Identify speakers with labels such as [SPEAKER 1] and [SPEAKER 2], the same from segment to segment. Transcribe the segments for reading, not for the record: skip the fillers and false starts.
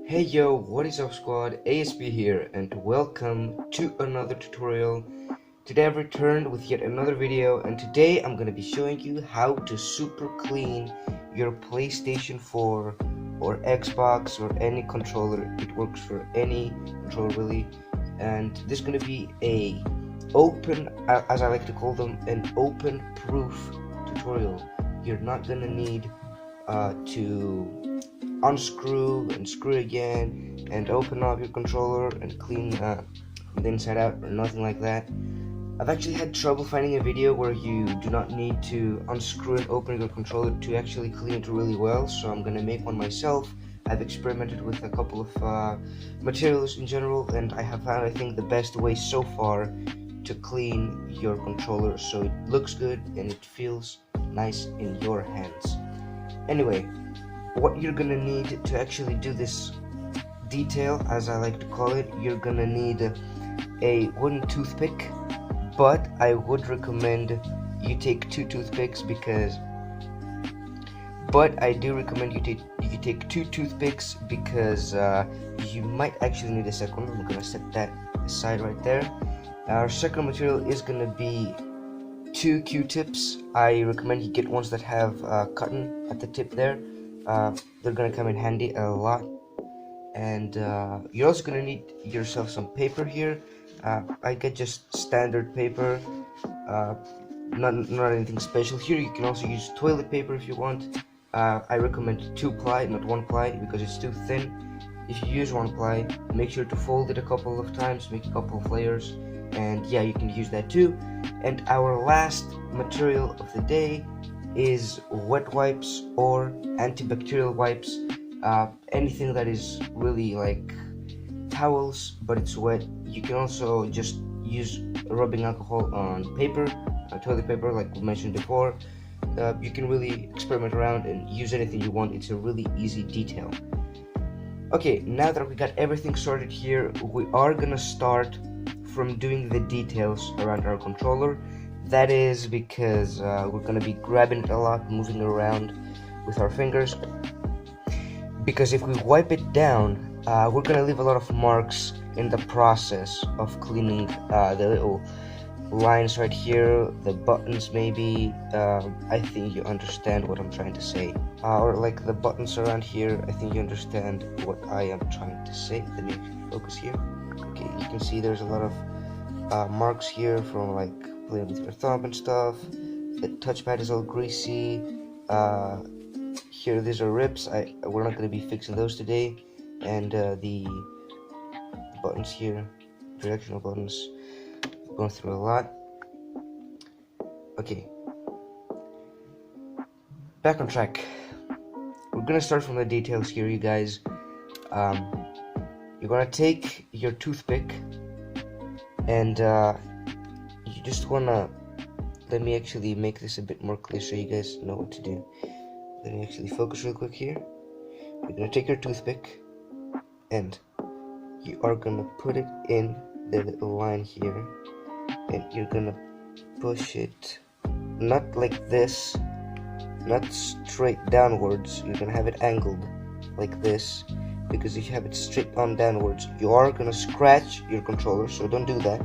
[SPEAKER 1] Hey yo, what is up squad, ASP here and welcome to another tutorial. Today I've returned with yet another video and today I'm going to be showing you how to super clean your PlayStation 4 or Xbox or any controller. It works for any controller really, and this is going to be a open, as I like to call them, an open proof tutorial. You're not going to need to unscrew and screw again and open up your controller and clean from the inside out or nothing like that. I've actually had trouble finding a video where you do not need to unscrew and open your controller to actually clean it really well, so I'm gonna make one myself. I've experimented with a couple of materials in general, and I have found, I think, the best way so far to clean your controller so it looks good and it feels nice in your hands. Anyway, what you're gonna need to actually do this detail, as I like to call it, you're gonna need a wooden toothpick, but I would recommend you take two toothpicks I do recommend you take two toothpicks because you might actually need a second one. We're gonna set that aside right there. Our second material is gonna be two Q-tips. I recommend you get ones that have cotton at the tip there. They're gonna come in handy a lot. And you're also gonna need yourself some paper here. I get just standard paper, not anything special. Here you can also use toilet paper if you want. I recommend 2-ply, not 1-ply, because it's too thin. If you use 1-ply, make sure to fold it a couple of times, make a couple of layers, and yeah, you can use that too. And our last material of the day is wet wipes or antibacterial wipes. Anything that is really like towels but it's wet. You can also just use rubbing alcohol on paper, toilet paper, like we mentioned before. You can really experiment around and use anything you want. It's a really easy detail. Okay, now that we got everything sorted here, we are gonna start from doing the details around our controller. That is because we're gonna be grabbing it a lot, moving around with our fingers, because if we wipe it down, we're gonna leave a lot of marks in the process of cleaning the little lines right here, the buttons maybe. I think you understand what I'm trying to say, or like the buttons around here. I think you understand what I am trying to say. Let me focus here. Okay, you can see there's a lot of marks here from like playing with your thumb and stuff. The touchpad is all greasy. Here, these are rips. We're not going to be fixing those today. And the buttons here, directional buttons, going through a lot. Okay, back on track. We're gonna start from the details here, you guys. You're gonna take your toothpick and you just wanna, let me actually make this a bit more clear so you guys know what to do. Let me actually focus real quick here. You're gonna take your toothpick and you are gonna put it in the little line here, and you're gonna push it not like this, not straight downwards. You're gonna have it angled like this, because if you have it straight on downwards, you are gonna scratch your controller, so don't do that.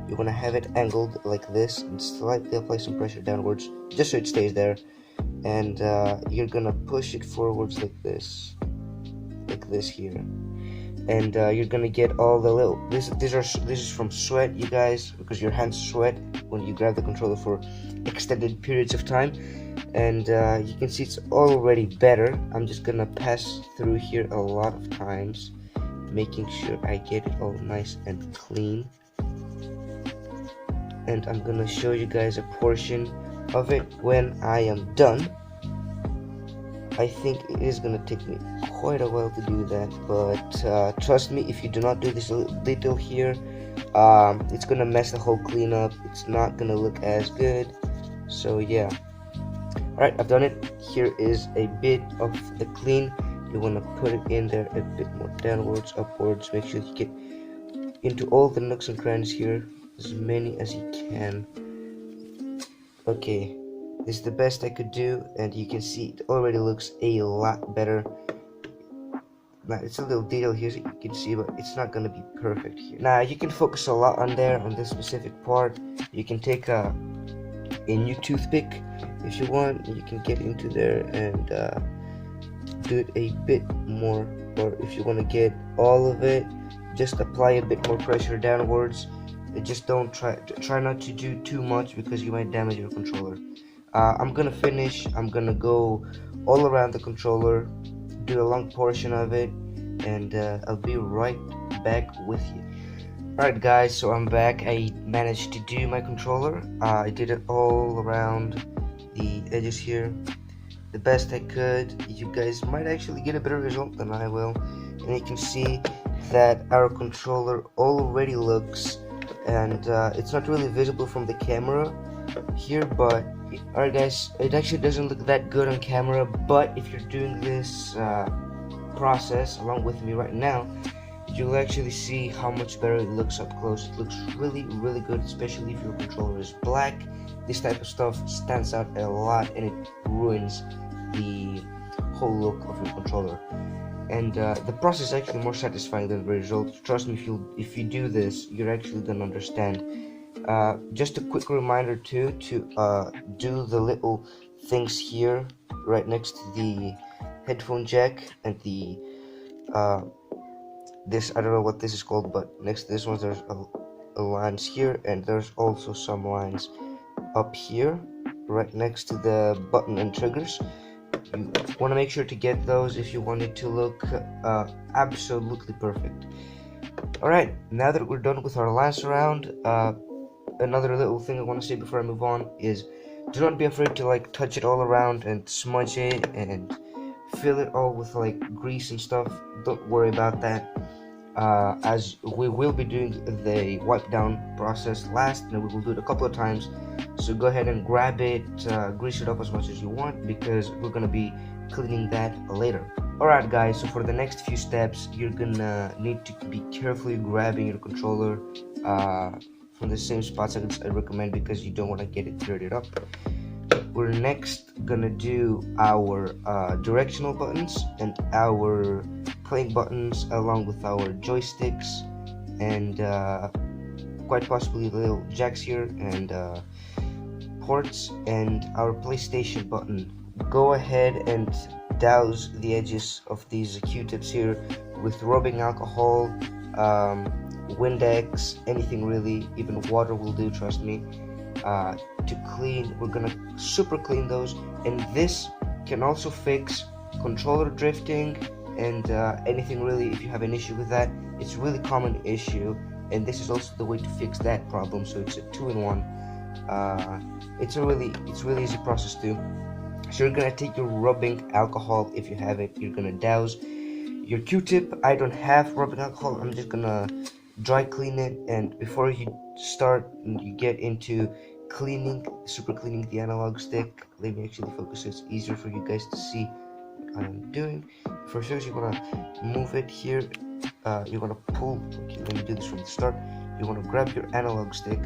[SPEAKER 1] You're gonna have it angled like this and slightly apply some pressure downwards just so it stays there, and you're gonna push it forwards like this here, and you're gonna get all the little, this is from sweat, you guys, because your hands sweat when you grab the controller for extended periods of time. And you can see it's already better. I'm just gonna pass through here a lot of times, making sure I get it all nice and clean. And I'm gonna show you guys a portion of it when I am done. I think it is gonna take me quite a while to do that, but trust me, if you do not do this little detail here, it's gonna mess the whole cleanup. It's not gonna look as good. So yeah. Alright, I've done it. Here is a bit of the clean. You want to put it in there a bit more downwards, upwards. Make sure you get into all the nooks and crannies here, as many as you can. Okay, this is the best I could do, and you can see it already looks a lot better. Now it's a little detail here so you can see, but it's not gonna be perfect here. Now you can focus a lot on there, on this specific part. You can take a new toothpick if you want. You can get into there and do it a bit more, or if you want to get all of it, just apply a bit more pressure downwards. Just don't try not to do too much because you might damage your controller. I'm gonna finish. I'm gonna go all around the controller, do a long portion of it, and I'll be right back with you. Alright guys, so I'm back. I managed to do my controller. I did it all around the edges here the best I could. You guys might actually get a better result than I will, and you can see that our controller already looks, and it's not really visible from the camera here, but alright guys, it actually doesn't look that good on camera, but if you're doing this process along with me right now, you'll actually see how much better it looks up close. It looks really good, especially if your controller is black. This type of stuff stands out a lot and it ruins the whole look of your controller. And the process is actually more satisfying than the result. Trust me, if you do this, you're actually gonna understand. Just a quick reminder too to do the little things here right next to the headphone jack and the this, I don't know what this is called, but next to this one there's a lines here, and there's also some lines up here right next to the button and triggers. You want to make sure to get those if you want it to look absolutely perfect. Alright, now that we're done with our lines around, another little thing I want to say before I move on is do not be afraid to like touch it all around and smudge it and fill it all with like grease and stuff. Don't worry about that, as we will be doing the wipe down process last, and we will do it a couple of times. So go ahead and grab it, grease it up as much as you want, because we're gonna be cleaning that later. Alright guys, so for the next few steps, you're gonna need to be carefully grabbing your controller from the same spots as I recommend, because you don't want to get it dirtied up. We're next gonna do our directional buttons and our playing buttons, along with our joysticks and quite possibly the little jacks here and ports, and our PlayStation button. Go ahead and douse the edges of these Q-tips here with rubbing alcohol, Windex, anything really, even water will do, trust me. To clean, we're gonna super clean those, and this can also fix controller drifting and anything really. If you have an issue with that, it's a really common issue, and this is also the way to fix that problem. So it's a 2-in-1. It's really easy process too. So you're gonna take your rubbing alcohol, if you have it, you're gonna douse your Q-tip. I don't have rubbing alcohol, I'm just gonna dry clean it. And before you start, you get into super cleaning the analog stick. Let me actually focus so it's easier for you guys to see what I'm doing. First, you want to move it here. You want to pull. Okay, let me do this from the start. You want to grab your analog stick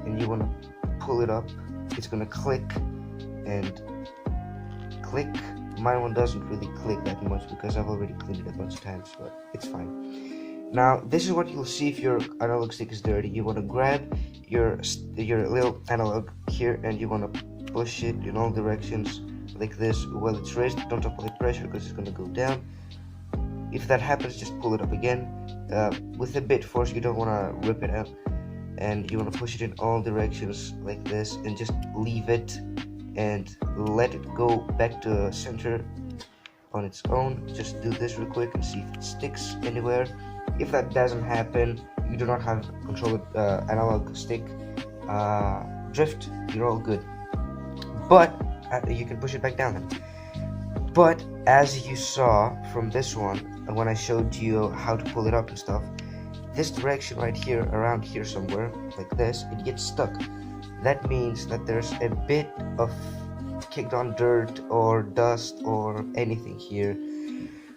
[SPEAKER 1] and you want to pull it up. It's gonna click and click. My one doesn't really click that much because I've already cleaned it a bunch of times, but it's fine. Now this is what you'll see if your analog stick is dirty. You want to grab your little analog here and you want to push it in all directions like this while it's raised. Don't apply pressure because it's going to go down. If that happens, just pull it up again with a bit force. You don't want to rip it out, and you want to push it in all directions like this and just leave it and let it go back to center on its own. Just do this real quick and see if it sticks anywhere. If that doesn't happen, you do not have controller analog stick drift, you're all good. But you can push it back down then. But as you saw from this one, when I showed you how to pull it up and stuff, this direction right here, around here somewhere, like this, it gets stuck. That means that there's a bit of kicked on dirt or dust or anything here,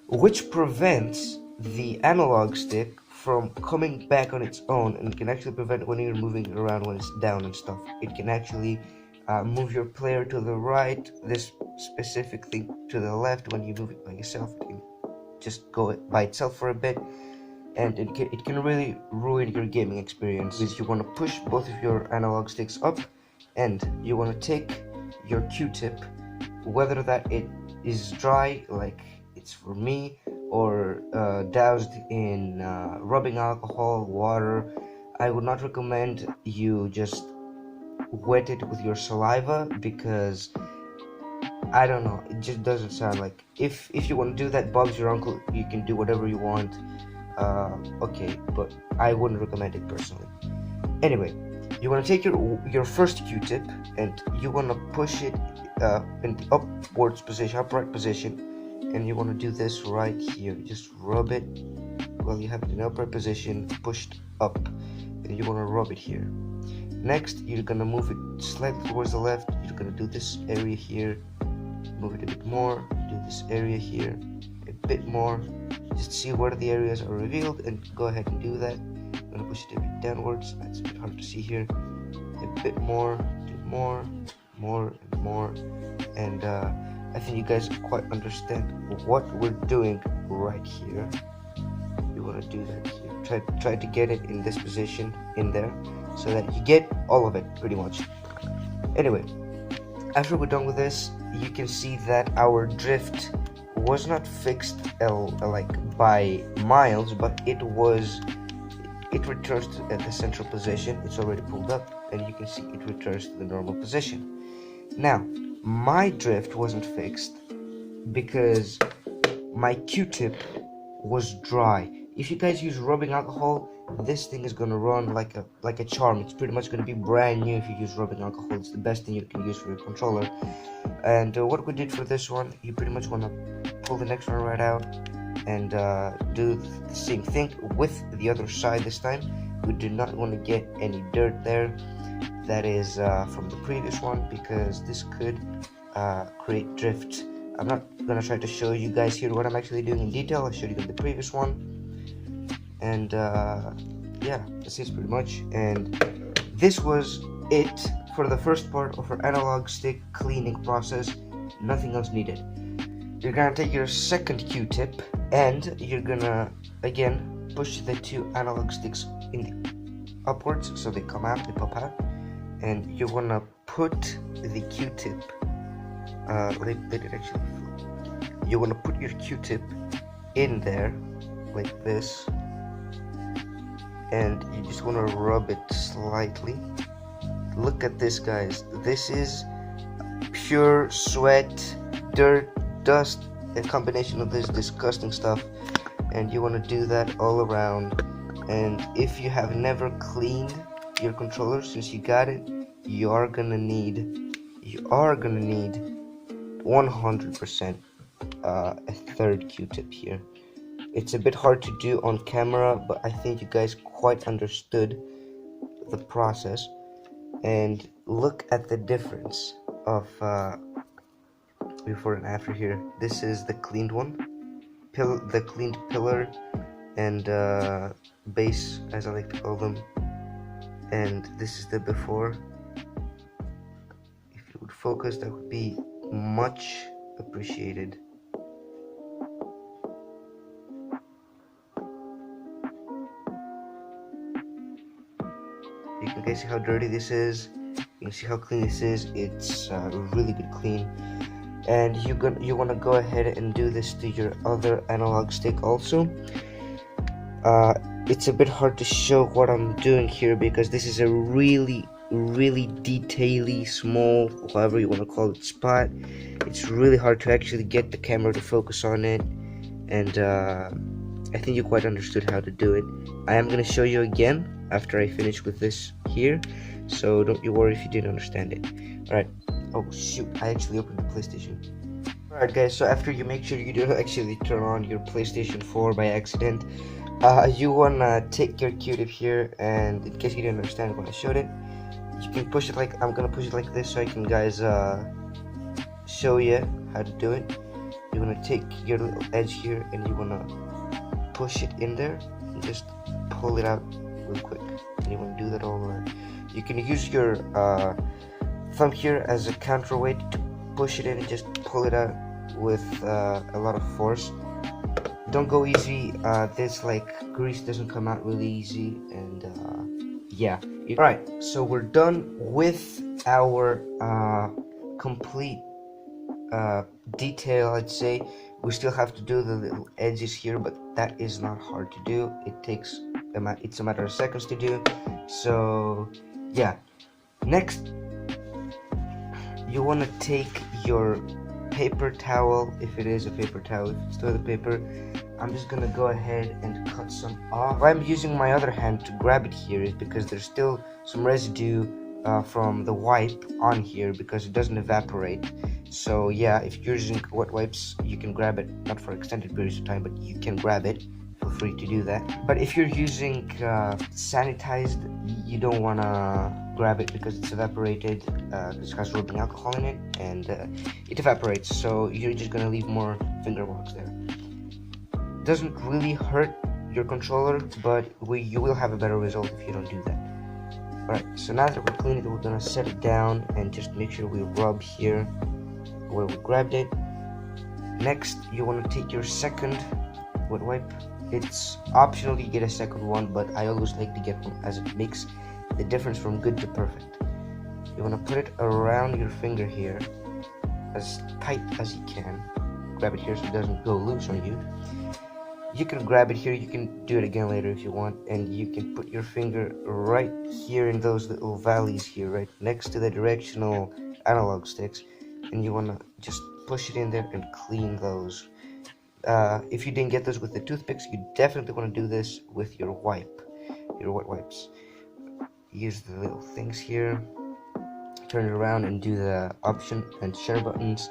[SPEAKER 1] which prevents the analog stick from coming back on its own, and can actually prevent when you're moving it around when it's down and stuff. It can actually move your player to the right, this specific thing to the left when you move it by yourself. It can just go by itself for a bit, and it can really ruin your gaming experience. Is you want to push both of your analog sticks up, and you want to take your Q-tip, whether that it is dry like it's for me, or doused in rubbing alcohol, water. I would not recommend you just wet it with your saliva, because I don't know, it just doesn't sound like. If you want to do that, Bob's your uncle, you can do whatever you want. Okay, but I wouldn't recommend it personally. Anyway, you want to take your first Q-tip, and you want to push it in the upwards position, upright position, and you want to do this right here. Just rub it while you have it in upright position, pushed up, and you want to rub it here. Next, you're gonna move it slightly towards the left. You're gonna do this area here, move it a bit more, do this area here a bit more, just see where the areas are revealed, and go ahead and do that. I'm gonna push it a bit downwards. That's a bit hard to see here. A bit more, do more, and more, and I think you guys quite understand what we're doing right here. You want to do that here. Try to get it in this position, in there, so that you get all of it pretty much. Anyway, after we're done with this, you can see that our drift was not fixed like by miles, but it returns to the central position. It's already pulled up, and you can see it returns to the normal position. Now, my drift wasn't fixed because my Q-tip was dry. If you guys use rubbing alcohol, this thing is gonna run like a charm. It's pretty much gonna be brand new if you use rubbing alcohol. It's the best thing you can use for your controller. And what we did for this one, you pretty much want to pull the next one right out and do the same thing with the other side this time. We do not want to get any dirt there that is from the previous one, because this could create drift. I'm not gonna try to show you guys here what I'm actually doing in detail. I showed you in the previous one. And yeah, that's it pretty much. And this was it for the first part of our analog stick cleaning process. Nothing else needed. You're gonna take your second Q-tip, and you're gonna again push the two analog sticks in the upwards so they come out, they pop out, and you wanna put the Q-tip. Let it actually. You wanna put your Q-tip in there like this, and you just want to rub it slightly. Look at this, guys. This is pure sweat, dirt, dust, a combination of this disgusting stuff, and you want to do that all around. And if you have never cleaned your controller since you got it, you are gonna need 100% a third Q-tip here. It's a bit hard to do on camera, but I think you guys quite understood the process. And look at the difference of before and after here. This is the cleaned one, the cleaned pillar and base, as I like to call them. And this is the before. If you would focus, that would be much appreciated. You can guys see how dirty this is. You can see how clean this is. It's really good clean. And you want to go ahead and do this to your other analog stick also. It's a bit hard to show what I'm doing here because this is a really detaily small, however you want to call it, spot. It's really hard to actually get the camera to focus on it, and I think you quite understood how to do it. I am going to show you again after I finish with this here, so don't you worry if you didn't understand it. Alright. Oh shoot, I actually opened the PlayStation. Alright guys, so after you make sure you don't actually turn on your PlayStation 4 by accident, you wanna take your Q-tip here, and in case you didn't understand when I showed it, you can push it like, I'm gonna push it like this so I can guys show you how to do it. You wanna take your little edge here and you wanna push it in there and just pull it out real quick, and you want to do that all around. You can use your thumb here as a counterweight to push it in and just pull it out with a lot of force. don't go easy. This like grease doesn't come out really easy, and yeah. Alright, so we're done with our complete detail, I'd say. We still have to do the little edges here, but that is not hard to do. It's a matter of seconds to do. So yeah, next you want to take your paper towel, if it is a paper towel. If it's toilet paper, I'm just gonna go ahead and cut some off. Why I'm using my other hand to grab it here is because there's still some residue from the wipe on here, because it doesn't evaporate. So yeah, if you're using wet wipes, you can grab it, not for extended periods of time, but you can grab it. Feel free to do that. But if you're using sanitized, you don't want to grab it because it's evaporated, because it has rubbing alcohol in it, and it evaporates, so you're just going to leave more finger marks there. Doesn't really hurt your controller, but you will have a better result if you don't do that. Alright, so now that we're clean it, we're going to set it down and just make sure we rub here where we grabbed it. Next, you want to take your second wet wipe. It's optional you get a second one, but I always like to get one as it makes the difference from good to perfect. You want to put it around your finger here as tight as you can. Grab it here so it doesn't go loose on you. You can grab it here, you can do it again later if you want, and you can put your finger right here in those little valleys here, right next to the directional analog sticks, and you want to just push it in there and clean those. If you didn't get those with the toothpicks, you definitely want to do this with your wet wipes. Use the little things here, turn it around and do the option and share buttons,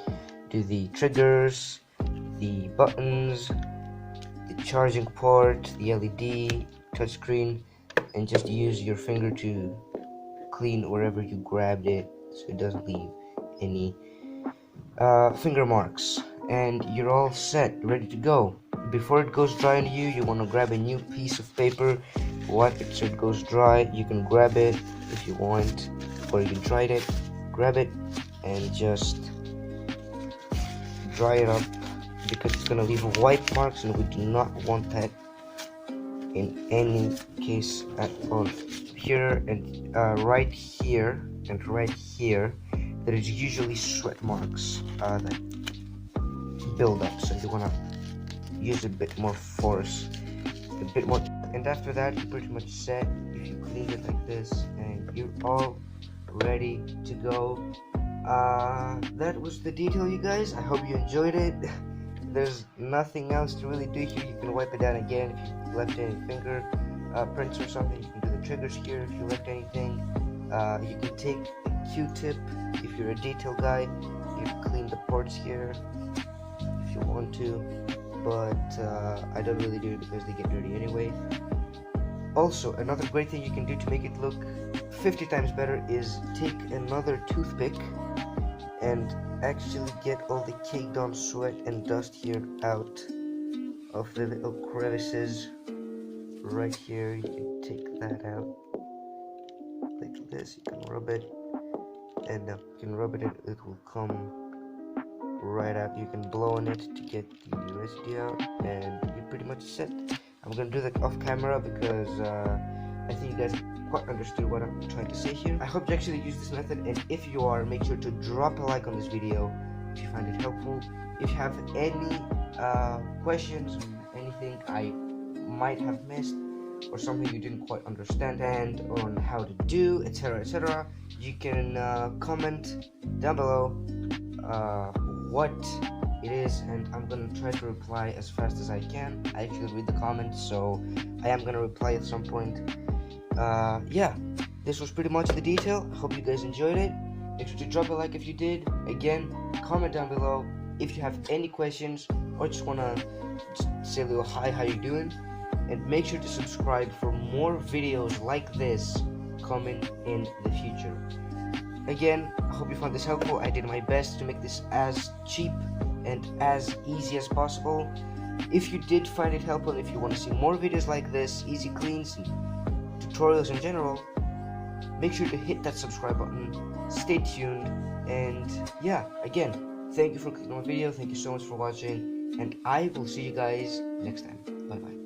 [SPEAKER 1] do the triggers, the buttons, the charging port, the LED, touchscreen, and just use your finger to clean wherever you grabbed it so it doesn't leave any finger marks. And you're all set, ready to go. Before it goes dry on you, you want to grab a new piece of paper, wipe it so it goes dry. You can grab it if you want, or you dried it, grab it and just dry it up, because it's going to leave wipe marks, and we do not want that in any case at all. Here and right here and right here, there is usually sweat marks that build up, so you want to use a bit more force, a bit more, and after that you're pretty much set. If you clean it like this, and you're all ready to go. That was the detail, you guys. I hope you enjoyed it. There's nothing else to really do here. You can wipe it down again if you left any finger prints or something. You can do the triggers here if you left anything. You can take a Q-tip if you're a detail guy. You can clean the ports here if you want to, but I don't really do it because they get dirty anyway. Also, another great thing you can do to make it look 50 times better is take another toothpick and actually get all the caked on sweat and dust here out of the little crevices right here. You can take that out like this. You can rub it, and you can rub it and it will come right out. You can blow on it to get the residue out, and you're pretty much set. I'm gonna do that off camera because I think you guys quite understood what I'm trying to say here. I hope you actually use this method, and if you are, make sure to drop a like on this video if you find it helpful. If you have any questions, anything I might have missed, or something you didn't quite understand and on how to do, etc., you can comment down below what it is, and I'm gonna try to reply as fast as I can. I actually read the comments, so I am gonna reply at some point. Yeah, this was pretty much the detail. I hope you guys enjoyed it. Make sure to drop a like if you did. Again, comment down below if you have any questions or just wanna say a little hi, how you doing, and make sure to subscribe for more videos like this coming in the future. Again, I hope you found this helpful. I did my best to make this as cheap and as easy as possible. If you did find it helpful, and if you want to see more videos like this, easy cleans and tutorials in general, make sure to hit that subscribe button. Stay tuned, and yeah, again, thank you for clicking on my video. Thank you so much for watching, and I will see you guys next time. Bye bye.